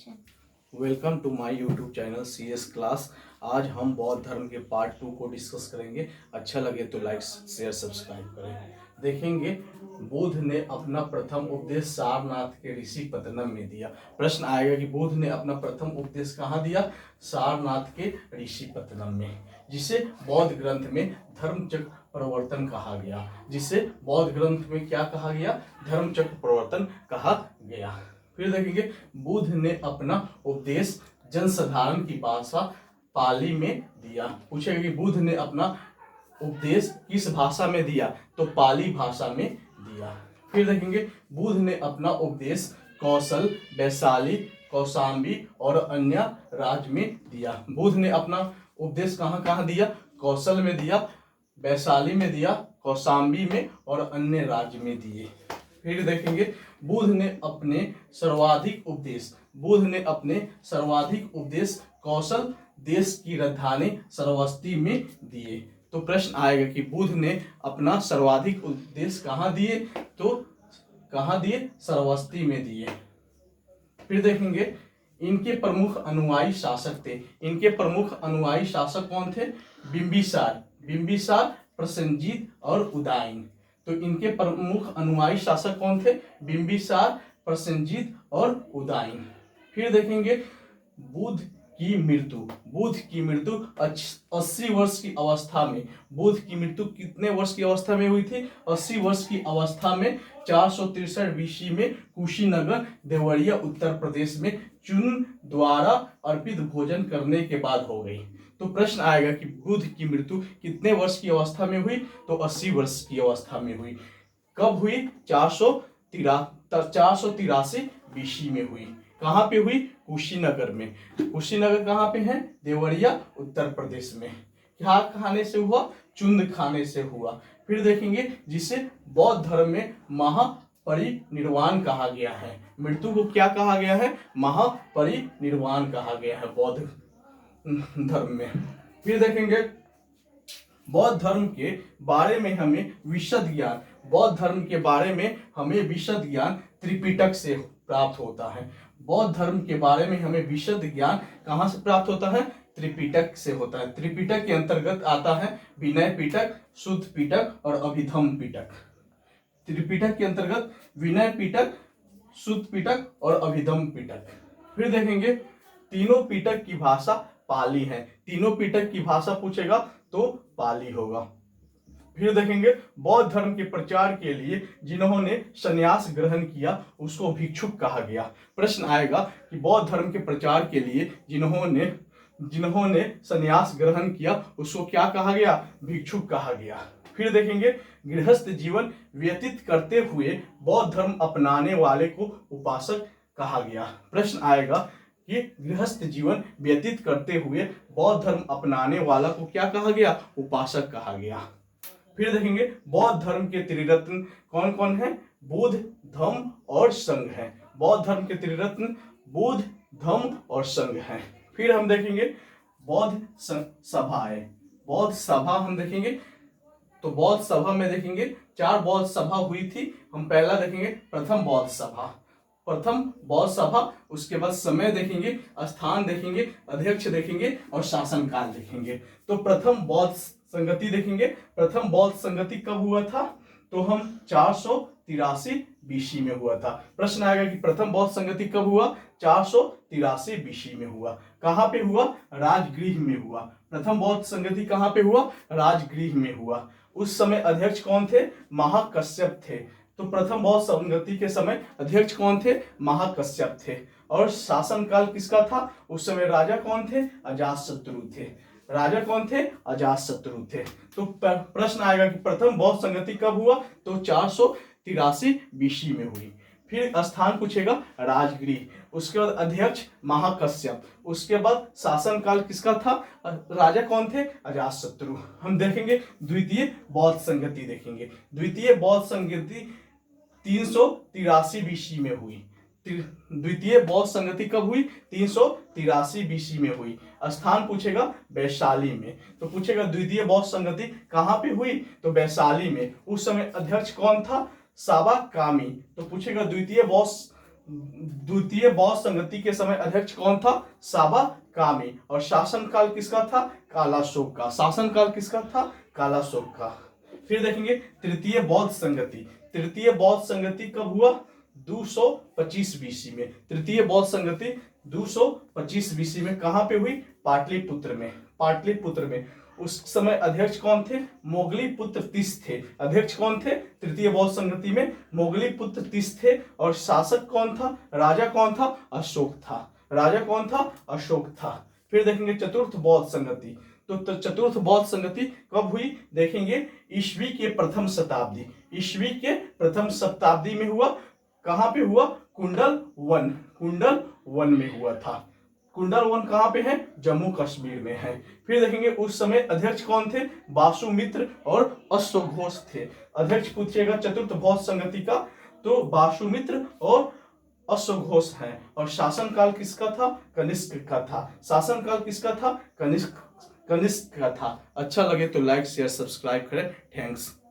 Section. Welcome to my YouTube channel CS class. आज हम बौद्ध धर्म के पार्ट 2 को डिस्कस करेंगे। अच्छा लगे तो लाइक शेयर सब्सक्राइब करें। देखेंगे बुद्ध ने अपना प्रथम उपदेश सारनाथ के ऋषि पतनम में दिया। प्रश्न आएगा कि बुद्ध ने अपना प्रथम उपदेश कहाँ दिया? सारनाथ के ऋषि पतनम में, जिसे बौद्ध ग्रंथ में धर्मचक्र प्रवर्तन कहा गया। जिसे बौद्ध ग्रंथ में क्या कहा गया? धर्मचक्र प्रवर्तन कहा गया। फिर देखेंगे बुद्ध ने अपना उपदेश जनसाधारण की भाषा पाली में दिया। पूछेगा कि बुद्ध ने अपना उपदेश किस भाषा में दिया? तो पाली भाषा में दिया। फिर देखेंगे बुद्ध ने अपना उपदेश कौशल, वैशाली, कौशाम्बी और अन्य राज्य में दिया। बुद्ध ने अपना उपदेश कहाँ कहाँ दिया? कौशल में दिया, वैशाली में दिया, कौशाम्बी में और अन्य राज्य में दिए। फिर देखेंगे बुद्ध ने अपने सर्वाधिक उपदेश कौशल देश की राजधानी श्रावस्ती में दिए। तो प्रश्न आएगा कि बुद्ध ने अपना सर्वाधिक उपदेश कहाँ दिए? तो कहाँ दिए? श्रावस्ती में दिए। फिर देखेंगे इनके प्रमुख अनुयायी शासक थे। इनके प्रमुख अनुयायी शासक कौन थे? बिंबिसार, प्रसेनजीत और उदयन। तो इनके प्रमुख अनुयायी शासक कौन थे? बिंबिसार, प्रसेनजीत और उदयन। फिर देखेंगे बुद्ध की मृत्यु 80 वर्ष की अवस्था में। बुद्ध की मृत्यु कितने वर्ष की अवस्था में हुई थी? 80 वर्ष की अवस्था में 463 BC में कुशीनगर, देवरिया, उत्तर प्रदेश में चूर्ण द्वारा अर्पित भोजन करने के बाद हो गई। तो प्रश्न आएगा कि बुद्ध की मृत्यु कितने वर्ष की अवस्था में हुई? तो 80 वर्ष की अवस्था में हुई। कब हुई? 483 BC में हुई। कहाँ पे हुई? कुशीनगर में। कुशीनगर कहाँ पे है? देवरिया, उत्तर प्रदेश में। क्या खाने से हुआ? चूर्ण खाने से हुआ। फिर देखेंगे जिसे बौद्ध धर्म में महापरिनिर्वाण कहा गया है। मृत्यु को क्या कहा गया है? महापरिनिर्वाण कहा गया है बौद्ध धर्म में। फिर देखेंगे बौद्ध धर्म के बारे में हमें विशद ज्ञान त्रिपिटक से प्राप्त होता है। बौद्ध धर्म के बारे में हमें विशद ज्ञान कहाँ से प्राप्त होता है? त्रिपिटक से होता है। त्रिपिटक के अंतर्गत आता है विनय पिटक, शुद्ध पिटक और अभिधम्म पिटक। त्रिपिटक के अंतर्गत विनय पिटक, शुद्ध पिटक और अभिधम्म पिटक। फिर देखेंगे तीनों पिटक की भाषा पाली है। तीनों पिटक की भाषा पूछेगा तो पाली होगा। फिर देखेंगे बौद्ध धर्म के प्रचार के लिए जिन्होंने संन्यास ग्रहण किया उसको भिक्षुक कहा गया। प्रश्न आएगा कि बौद्ध धर्म के प्रचार के लिए जिन्होंने संन्यास ग्रहण किया उसको क्या कहा गया? भिक्षुक कहा गया। फिर देखेंगे गृहस्थ जीवन व्यतीत करते हुए बौद्ध धर्म अपनाने वाले को उपासक कहा गया। प्रश्न आएगा कि गृहस्थ जीवन व्यतीत करते हुए बौद्ध धर्म अपनाने वाला को क्या कहा गया? उपासक कहा गया। फिर देखेंगे बौद्ध धर्म के त्रिरत्न कौन कौन है? बुद्ध, धम्म और संघ है। बौद्ध धर्म के त्रिरत्न बुद्ध, धम्म और संघ है। फिर हम देखेंगे बौद्ध सभाएं। बौद्ध सभा हम देखेंगे तो बौद्ध सभा में देखेंगे 4 बौद्ध सभा हुई थी। हम पहला देखेंगे प्रथम बौद्ध सभा, उसके बाद समय देखेंगे, स्थान देखेंगे, अध्यक्ष देखेंगे और शासनकाल देखेंगे। तो प्रथम बौद्ध संगति देखेंगे। प्रथम बौद्ध संगति कब हुआ था? तो हम 483 BC में हुआ था। प्रश्न आएगा कि प्रथम बौद्ध संगति कब हुआ? 483 BC में हुआ। कहाँ पे हुआ? राजगृह में हुआ। प्रथम बौद्ध संगति कहाँ पे हुआ? राजगृह में हुआ। उस समय अध्यक्ष कौन थे? महाकश्यप थे। तो प्रथम बौद्ध संगति के समय अध्यक्ष कौन थे? महाकश्यप थे। और शासनकाल किसका था? उस समय राजा कौन थे? अजातशत्रु थे। अजातशत्रु थे। तो प्रश्न आएगा कि प्रथम बौद्ध संगति कब हुआ? तो 483 BC में हुई। फिर स्थान पूछेगा राजगृह, उसके बाद अध्यक्ष महाकश्यप, उसके बाद शासनकाल किसका था? राजा कौन थे? अजातशत्रु। हम देखेंगे द्वितीय बौद्ध संगति देखेंगे। द्वितीय बौद्ध संगति 383 BC में हुई। द्वितीय बौद्ध संगति कब हुई? 383 BC में हुई। स्थान पूछेगा वैशाली में। तो पूछेगा द्वितीय बौद्ध संगति कहाँ पे हुई? तो वैशाली में। उस समय अध्यक्ष कौन था? साबा कामी। तो पूछेगा द्वितीय द्वितीय बौद्ध संगति के समय अध्यक्ष कौन था? साबा कामी। और शासनकाल किसका था? कालाशोक का। शासनकाल किसका था? कालाशोक का। फिर देखेंगे तृतीय बौद्ध संगति। तृतीय बौद्ध संगति कब हुआ? 225 बीसी में। तृतीय बौद्ध संगति 225 बीसी में कहां पे हुई? पाटलिपुत्र में। पाटलिपुत्र में। उस समय अध्यक्ष कौन थे? मोगली पुत्र तीस थे। अध्यक्ष कौन थे तृतीय बौद्ध संगति में? मोगली पुत्र तीस थे। और शासक कौन था? राजा कौन था? अशोक था। राजा कौन था? अशोक था। फिर देखेंगे चतुर्थ बौद्ध संगति। तो चतुर्थ बौद्ध संगति कब हुई? देखेंगे ईस्वी के प्रथम शताब्दी। ईस्वी के प्रथम शताब्दी में हुआ। कहां पे हुआ? कुंडल वन। कुंडल वन में हुआ था। कुंडल वन कहां पे है? जम्मू कश्मीर में है। फिर देखेंगे उस समय अध्यक्ष कौन थे? वासुमित्र और अश्वघोष थे। अध्यक्ष पूछिएगा चतुर्थ बौद्ध संगति का तो वासुमित्र और अश्वघोष है। और शासनकाल किसका था? कनिष्क का था। शासनकाल किसका था? कनिष्क का था। अच्छा लगे तो लाइक शेयर सब्सक्राइब करें। थैंक्स।